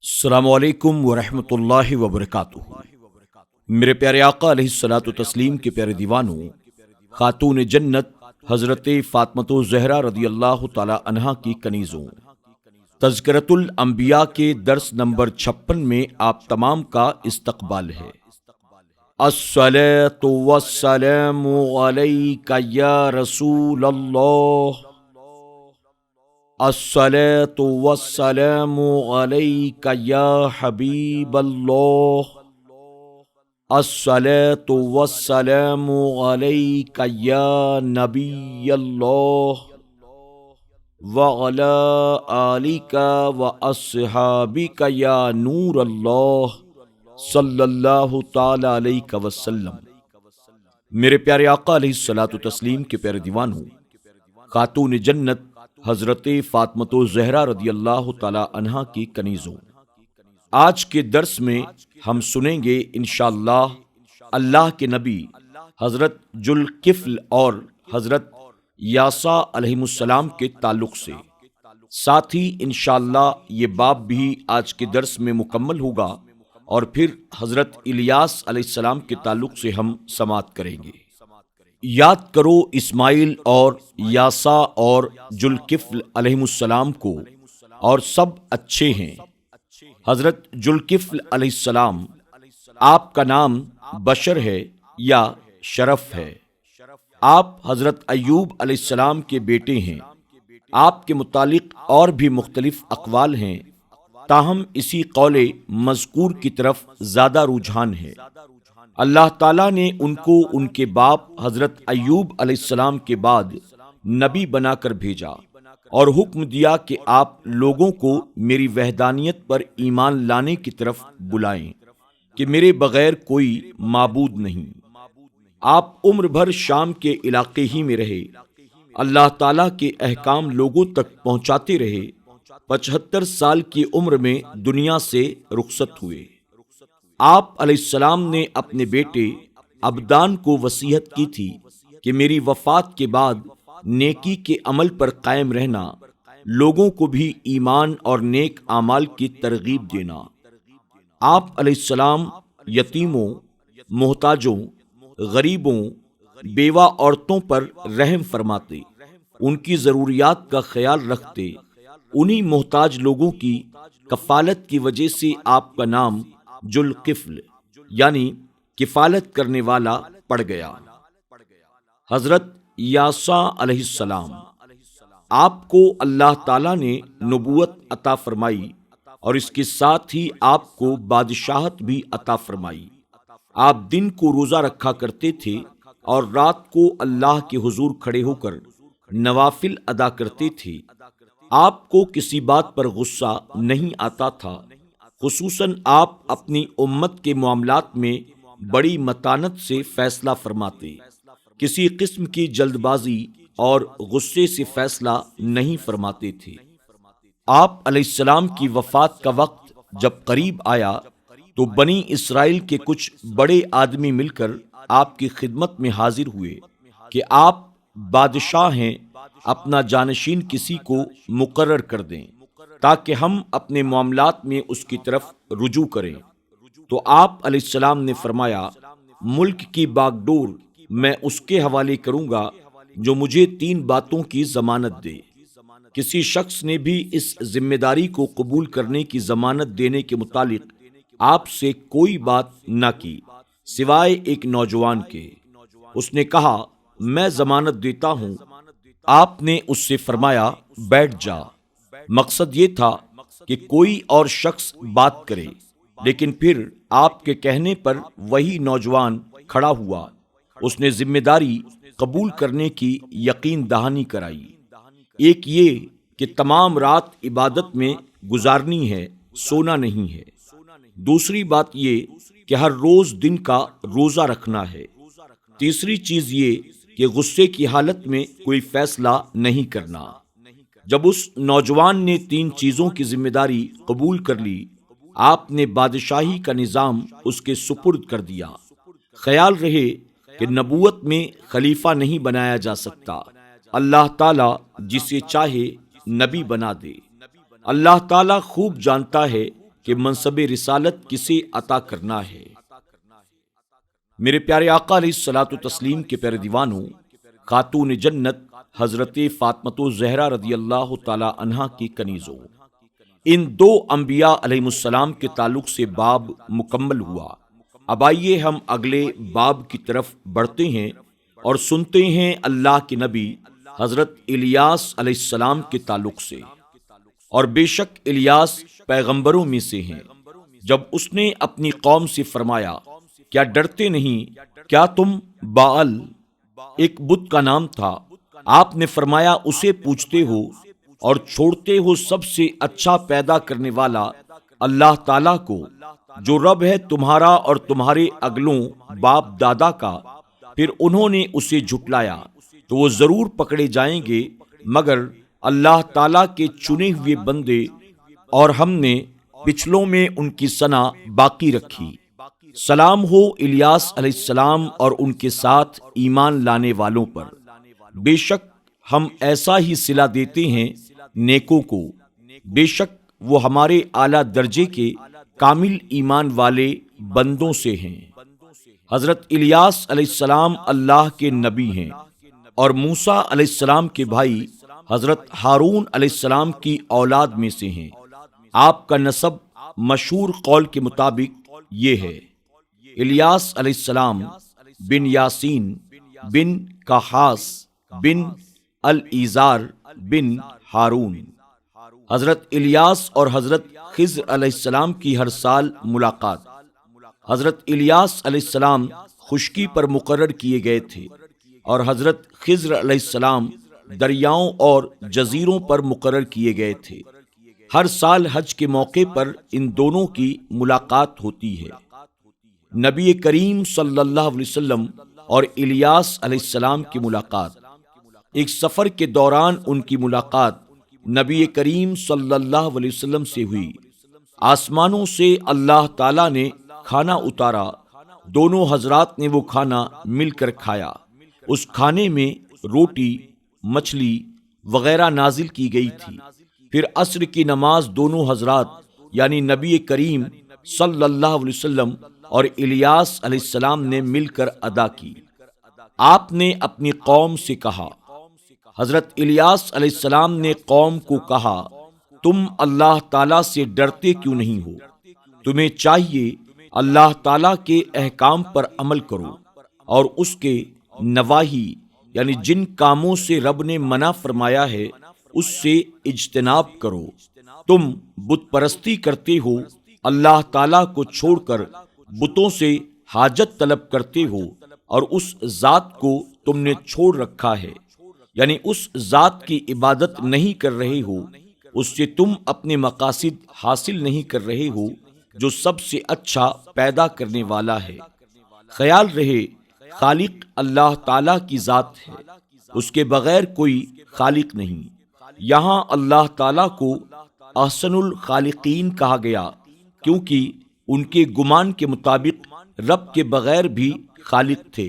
السلام علیکم ورحمۃ اللہ وبرکاتہ۔ میرے پیارے آقا علیہ الصلاۃ والتسلیم کے پیارے دیوانوں، خاتون جنت حضرت فاطمۃ الزہرا رضی اللہ تعالی عنہا کی کنیزوں، تذکرۃ الانبیاء کے درس نمبر 56 میں آپ تمام کا استقبال ہے۔ الصلاۃ والسلام علیک یا رسول اللہ، الصلاۃ والسلام علیک یا حبیب اللہ، الصلاۃ والسلام علیک یا نبی اللہ، وعلی آلک واصحابک یا نور اللہ، صلی اللہ تعالی علیہ وسلم۔ میرے پیارے آقا علیہ الصلاۃ والتسلیم کے پیارے دیوانوں، خاتون جنت حضرت فاطمۃ الزہرا رضی اللہ تعالی عنہا کی کنیزوں، آج کے درس میں ہم سنیں گے انشاءاللہ اللہ کے نبی حضرت ذوالکفل اور حضرت یاسا علیہ السلام کے تعلق سے، ساتھ ہی انشاءاللہ یہ باب بھی آج کے درس میں مکمل ہوگا اور پھر حضرت الیاس علیہ السلام کے تعلق سے ہم سماعت کریں گے۔ یاد کرو اسماعیل اور یاسا اور ذوالکفل علیہ السلام کو، اور سب اچھے ہیں۔ حضرت ذوالکفل علیہ السلام، آپ کا نام بشر ہے یا شرف ہے؟ آپ حضرت ایوب علیہ السلام کے بیٹے ہیں۔ آپ کے متعلق اور بھی مختلف اقوال ہیں، تاہم اسی قول مذکور کی طرف زیادہ رجحان ہے۔ اللہ تعالیٰ نے ان کو ان کے باپ حضرت ایوب علیہ السلام کے بعد نبی بنا کر بھیجا اور حکم دیا کہ آپ لوگوں کو میری وحدانیت پر ایمان لانے کی طرف بلائیں کہ میرے بغیر کوئی معبود نہیں۔ آپ عمر بھر شام کے علاقے ہی میں رہے، اللہ تعالیٰ کے احکام لوگوں تک پہنچاتے رہے۔ 75 سال کی عمر میں دنیا سے رخصت ہوئے۔ آپ علیہ السلام نے اپنے بیٹے عبدان کو وصیت کی تھی کہ میری وفات کے بعد نیکی کے عمل پر قائم رہنا، لوگوں کو بھی ایمان اور نیک اعمال کی ترغیب دینا۔ آپ علیہ السلام یتیموں، محتاجوں، غریبوں، بیوہ عورتوں پر رحم فرماتے، ان کی ضروریات کا خیال رکھتے۔ انہی محتاج لوگوں کی کفالت کی وجہ سے آپ کا نام ذوالکفل یعنی کفالت کرنے والا پڑ گیا۔ حضرت یاسا علیہ السلام، آپ کو اللہ تعالیٰ نے نبوت عطا فرمائی اور اس کے ساتھ ہی آپ کو بادشاہت بھی عطا فرمائی۔ آپ دن کو روزہ رکھا کرتے تھے اور رات کو اللہ کے حضور کھڑے ہو کر نوافل ادا کرتے تھے۔ آپ کو کسی بات پر غصہ نہیں آتا تھا، خصوصاً آپ اپنی امت کے معاملات میں بڑی متانت سے فیصلہ فرماتے، کسی قسم کی جلد بازی اور غصے سے فیصلہ نہیں فرماتے تھے۔ آپ علیہ السلام کی وفات کا وقت جب قریب آیا تو بنی اسرائیل کے کچھ بڑے آدمی مل کر آپ کی خدمت میں حاضر ہوئے کہ آپ بادشاہ ہیں، اپنا جانشین کسی کو مقرر کر دیں تاکہ ہم اپنے معاملات میں اس کی طرف رجوع کریں۔ تو آپ علیہ السلام نے فرمایا، ملک کی باغ ڈور میں اس کے حوالے کروں گا جو مجھے 3 باتوں کی ضمانت دے۔ کسی شخص نے بھی اس ذمہ داری کو قبول کرنے کی ضمانت دینے کے متعلق آپ سے کوئی بات نہ کی سوائے ایک نوجوان کے۔ اس نے کہا، میں ضمانت دیتا ہوں۔ آپ نے اس سے فرمایا، بیٹھ جا۔ مقصد یہ تھا کہ کوئی اور شخص بات کرے، لیکن پھر آپ کے کہنے پر وہی نوجوان کھڑا ہوا۔ اس نے ذمہ داری قبول کرنے کی یقین دہانی کرائی۔ ایک یہ کہ تمام رات عبادت میں گزارنی ہے، سونا نہیں ہے۔ دوسری بات یہ کہ ہر روز دن کا روزہ رکھنا ہے۔ تیسری چیز یہ کہ غصے کی حالت میں کوئی فیصلہ نہیں کرنا۔ جب اس نوجوان نے 3 چیزوں کی ذمہ داری قبول کر لی، آپ نے بادشاہی کا نظام اس کے سپرد کر دیا۔ خیال رہے کہ نبوت میں خلیفہ نہیں بنایا جا سکتا، اللہ تعالیٰ جسے چاہے نبی بنا دے۔ اللہ تعالیٰ خوب جانتا ہے کہ منصب رسالت کسے عطا کرنا ہے۔ میرے پیارے آقا علیہ الصلوۃ والتسلیم کے پیارے دیوانوں، خاتون جنت حضرت فاطمہ الزہرا رضی اللہ تعالی عنہا کی کنیزوں، ان دو انبیاء علیہ السلام کے تعلق سے باب مکمل ہوا۔ اب آئیے ہم اگلے باب کی طرف بڑھتے ہیں اور سنتے ہیں اللہ کے نبی حضرت الیاس علیہ السلام کے تعلق سے۔ اور بے شک الیاس پیغمبروں میں سے ہیں۔ جب اس نے اپنی قوم سے فرمایا، کیا ڈرتے نہیں؟ کیا تم باال، ایک بت کا نام تھا، آپ نے فرمایا اسے پوچھتے ہو اور چھوڑتے ہو سب سے اچھا پیدا کرنے والا اللہ تعالیٰ کو، جو رب ہے تمہارا اور تمہارے اگلوں باپ دادا کا؟ پھر انہوں نے اسے جھٹلایا تو وہ ضرور پکڑے جائیں گے، مگر اللہ تعالیٰ کے چنے ہوئے بندے، اور ہم نے پچھلوں میں ان کی ثنا باقی رکھی۔ سلام ہو الیاس علیہ السلام اور ان کے ساتھ ایمان لانے والوں پر۔ بے شک ہم ایسا ہی صلہ دیتے ہیں نیکوں کو، بے شک وہ ہمارے اعلیٰ درجے کے کامل ایمان والے بندوں سے ہیں۔ حضرت الیاس علیہ السلام اللہ کے نبی ہیں اور موسیٰ علیہ السلام کے بھائی حضرت ہارون علیہ السلام کی اولاد میں سے ہیں۔ آپ کا نسب مشہور قول کے مطابق یہ ہے: الیاس علیہ السلام بن یاسین بن کہاس بن الایزار بن ہارون۔ حضرت الیاس اور حضرت خضر علیہ السلام کی ہر سال ملاقات۔ حضرت الیاس علیہ السلام خشکی پر مقرر کیے گئے تھے اور حضرت خضر علیہ السلام دریاؤں اور جزیروں پر مقرر کیے گئے تھے۔ ہر سال حج کے موقع پر ان دونوں کی ملاقات ہوتی ہے۔ نبی کریم صلی اللہ علیہ وسلم اور الیاس علیہ السلام کی ملاقات۔ ایک سفر کے دوران ان کی ملاقات نبی کریم صلی اللہ علیہ وسلم سے ہوئی۔ آسمانوں سے اللہ تعالیٰ نے کھانا اتارا، دونوں حضرات نے وہ کھانا مل کر کھایا۔ اس کھانے میں روٹی، مچھلی وغیرہ نازل کی گئی تھی۔ پھر عصر کی نماز دونوں حضرات یعنی نبی کریم صلی اللہ علیہ وسلم اور الیاس علیہ السلام نے مل کر ادا کی۔ آپ نے اپنی قوم سے کہا، حضرت الیاس علیہ السلام نے قوم کو کہا، تم اللہ تعالیٰ سے ڈرتے کیوں نہیں ہو؟ تمہیں چاہیے اللہ تعالیٰ کے احکام پر عمل کرو اور اس کے نواہی یعنی جن کاموں سے رب نے منع فرمایا ہے اس سے اجتناب کرو۔ تم بت پرستی کرتے ہو، اللہ تعالیٰ کو چھوڑ کر بتوں سے حاجت طلب کرتے ہو، اور اس ذات کو تم نے چھوڑ رکھا ہے، یعنی اس ذات کی عبادت نہیں کر رہے ہو، اس سے تم اپنے مقاصد حاصل نہیں کر رہے ہو، جو سب سے اچھا پیدا کرنے والا ہے۔ خیال رہے خالق اللہ تعالیٰ کی ذات ہے، اس کے بغیر کوئی خالق نہیں۔ یہاں اللہ تعالیٰ کو احسن الخالقین کہا گیا کیونکہ ان کے گمان کے مطابق رب کے بغیر بھی خالق تھے،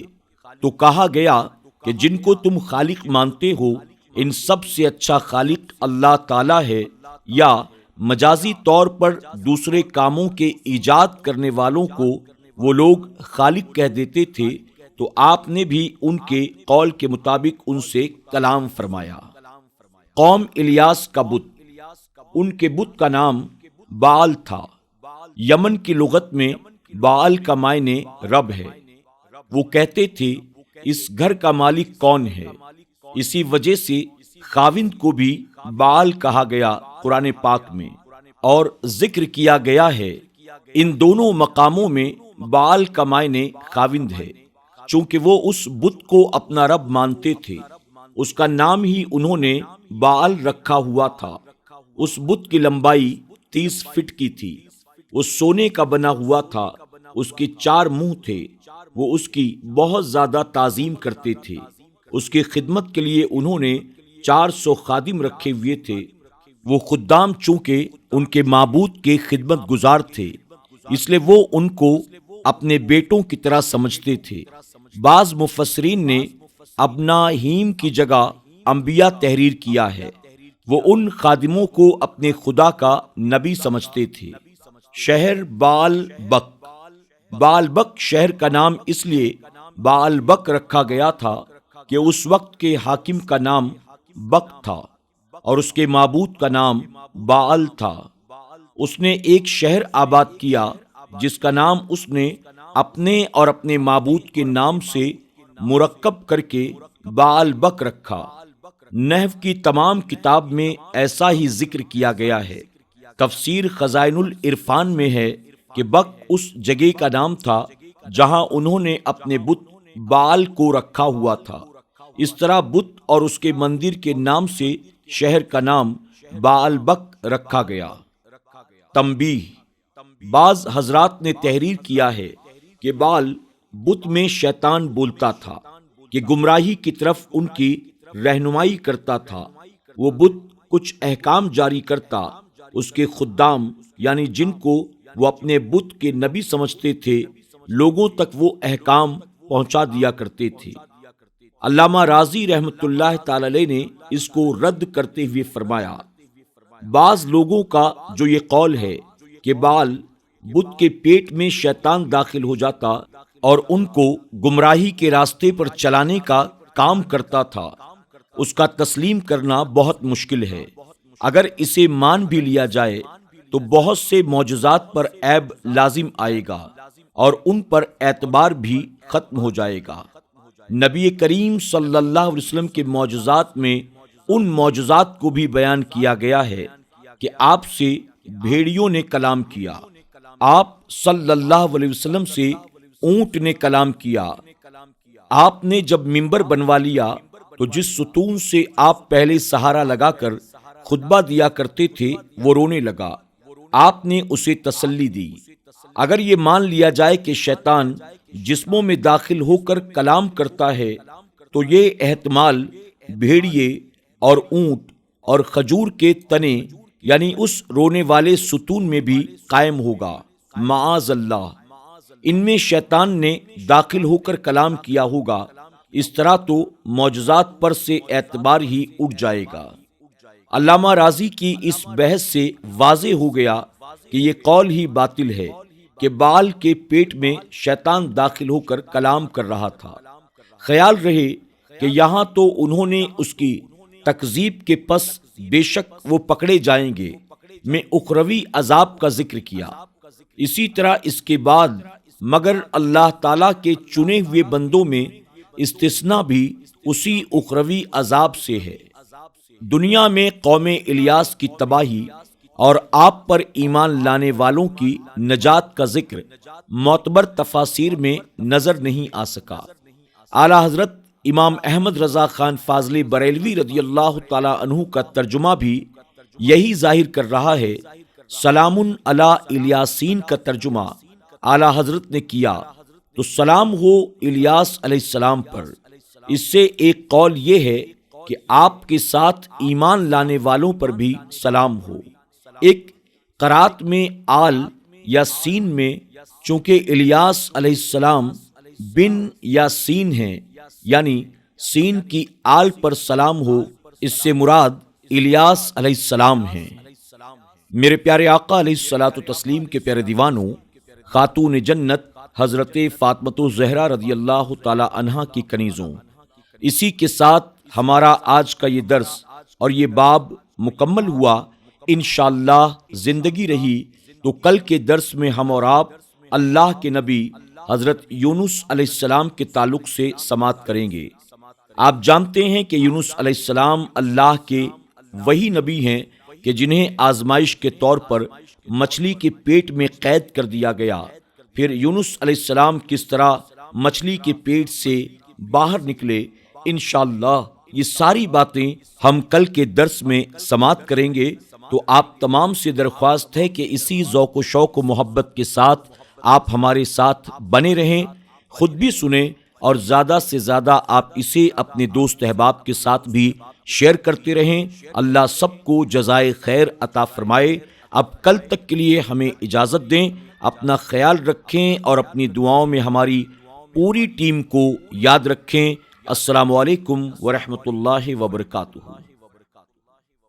تو کہا گیا کہ جن کو تم خالق مانتے ہو ان سب سے اچھا خالق اللہ تعالیٰ ہے، یا مجازی طور پر دوسرے کاموں کے ایجاد کرنے والوں کو وہ لوگ خالق کہہ دیتے تھے، تو آپ نے بھی ان کے قول کے مطابق ان سے کلام فرمایا۔ قوم الیاس کا بت، ان کے بت کا نام باال تھا۔ یمن کی لغت میں باال کا معنی رب ہے۔ وہ کہتے تھے اس گھر کا مالک کون ہے؟ اسی وجہ سے خاوند کو بھی باال کہا گیا قرآن پاک میں، اور ذکر کیا گیا ہے۔ ان دونوں مقاموں میں باال کا معنی خاوند ہے، چونکہ وہ اس بت کو اپنا رب مانتے تھے، اس کا نام ہی انہوں نے باال رکھا ہوا تھا۔ اس بت کی لمبائی 30 فٹ کی تھی، وہ سونے کا بنا ہوا تھا، اس کے 4 منہ تھے، وہ اس کی بہت زیادہ تعظیم کرتے تھے۔ اس کی خدمت کے لیے انہوں نے 400 خادم رکھے ہوئے تھے۔ وہ خدام چونکہ ان کے معبود کے خدمت گزار تھے، اس لیے وہ ان کو اپنے بیٹوں کی طرح سمجھتے تھے۔ بعض مفسرین نے ابناہیم کی جگہ انبیاء تحریر کیا ہے۔ وہ ان خادموں کو اپنے خدا کا نبی سمجھتے تھے۔ شہر بال بک۔ بال بک شہر کا نام اس لیے بال بک رکھا گیا تھا کہ اس وقت کے حاکم کا نام بک تھا اور اس کے معبود کا نام بال تھا۔ اس نے ایک شہر آباد کیا جس کا نام اس نے اپنے اور اپنے معبود کے نام سے مرکب کر کے بال بک رکھا۔ نحو کی تمام کتاب میں ایسا ہی ذکر کیا گیا ہے۔ تفسیر خزائن العرفان میں ہے کہ بک اس جگہ کا نام تھا جہاں انہوں نے اپنے بت بال کو رکھا ہوا تھا۔ اس طرح بت اور اس کے مندر کے نام سے شہر کا نام بال بک رکھا گیا۔ تنبیہ: بعض حضرات نے تحریر کیا ہے کہ بال بت میں شیطان بولتا تھا کہ گمراہی کی طرف ان کی رہنمائی کرتا تھا۔ وہ بت کچھ احکام جاری کرتا، اس کے خدام یعنی جن کو وہ اپنے بت کے نبی سمجھتے تھے لوگوں تک وہ احکام پہنچا دیا کرتے تھے۔ علامہ رازی رحمۃ اللہ تعالی علیہ نے اس کو رد کرتے ہوئے فرمایا، بعض لوگوں کا جو یہ قول ہے کہ بال بت کے پیٹ میں شیطان داخل ہو جاتا اور ان کو گمراہی کے راستے پر چلانے کا کام کرتا تھا، اس کا تسلیم کرنا بہت مشکل ہے۔ اگر اسے مان بھی لیا جائے تو بہت سے معجزات پر عیب لازم آئے گا اور ان پر اعتبار بھی ختم ہو جائے گا۔ نبی کریم صلی اللہ علیہ وسلم کے معجزات میں ان معجزات کو بھی بیان کیا گیا ہے کہ آپ سے بھیڑیوں نے کلام کیا، آپ صلی اللہ علیہ وسلم سے اونٹ نے کلام کیا۔ آپ نے جب منبر بنوا لیا تو جس ستون سے آپ پہلے سہارا لگا کر خطبہ دیا کرتے تھے وہ رونے لگا، آپ نے اسے تسلی دی۔ اگر یہ مان لیا جائے کہ شیطان جسموں میں داخل ہو کر کلام کرتا ہے تو یہ احتمال بھیڑیے اور اونٹ اور کھجور کے تنے یعنی اس رونے والے ستون میں بھی قائم ہوگا۔ معاذ اللہ، ان میں شیطان نے داخل ہو کر کلام کیا ہوگا۔ اس طرح تو معجزات پر سے اعتبار ہی اٹھ جائے گا۔ علامہ رازی کی اس بحث سے واضح ہو گیا کہ یہ قول ہی باطل ہے کہ بال کے پیٹ میں شیطان داخل ہو کر کلام کر رہا تھا۔ خیال رہے کہ یہاں تو انہوں نے اس کی تکذیب کے پس بے شک وہ پکڑے جائیں گے میں اخروی عذاب کا ذکر کیا، اسی طرح اس کے بعد مگر اللہ تعالیٰ کے چنے ہوئے بندوں میں استثناء بھی اسی اخروی عذاب سے ہے۔ دنیا میں قوم الیاس کی تباہی اور آپ پر ایمان لانے والوں کی نجات کا ذکر معتبر تفاسیر میں نظر نہیں آ سکا۔ اعلیٰ حضرت امام احمد رضا خان فاضلی بریلوی رضی اللہ تعالی عنہ کا ترجمہ بھی یہی ظاہر کر رہا ہے۔ سلام علی الیاسین کا ترجمہ اعلیٰ حضرت نے کیا تو سلام ہو الیاس علیہ السلام پر۔ اس سے ایک قول یہ ہے کہ آپ کے ساتھ ایمان لانے والوں پر بھی سلام ہو۔ ایک قرات میں آل یا سین میں چونکہ الیاس علیہ السلام بن یا سین ہیں یعنی سین کی آل پر سلام ہو، اس سے مراد الیاس علیہ السلام ہیں۔ میرے پیارے آقا علیہ الصلوۃ والتسلیم کے پیارے دیوانوں، خاتون جنت حضرت فاطمۃ الزہرا رضی اللہ تعالی عنہا کی کنیزوں، اسی کے ساتھ ہمارا آج کا یہ درس اور یہ باب مکمل ہوا۔ انشاءاللہ زندگی رہی تو کل کے درس میں ہم اور آپ اللہ کے نبی حضرت یونس علیہ السلام کے تعلق سے سماعت کریں گے۔ آپ جانتے ہیں کہ یونس علیہ السلام اللہ کے وہی نبی ہیں کہ جنہیں آزمائش کے طور پر مچھلی کے پیٹ میں قید کر دیا گیا، پھر یونس علیہ السلام کس طرح مچھلی کے پیٹ سے باہر نکلے، انشاءاللہ یہ ساری باتیں ہم کل کے درس میں سماعت کریں گے۔ تو آپ تمام سے درخواست ہے کہ اسی ذوق و شوق و محبت کے ساتھ آپ ہمارے ساتھ بنے رہیں، خود بھی سنیں اور زیادہ سے زیادہ آپ اسے اپنے دوست احباب کے ساتھ بھی شیئر کرتے رہیں۔ اللہ سب کو جزائے خیر عطا فرمائے۔ اب کل تک کے لیے ہمیں اجازت دیں، اپنا خیال رکھیں اور اپنی دعاؤں میں ہماری پوری ٹیم کو یاد رکھیں۔ السلام علیکم ورحمۃ اللہ وبرکاتہ۔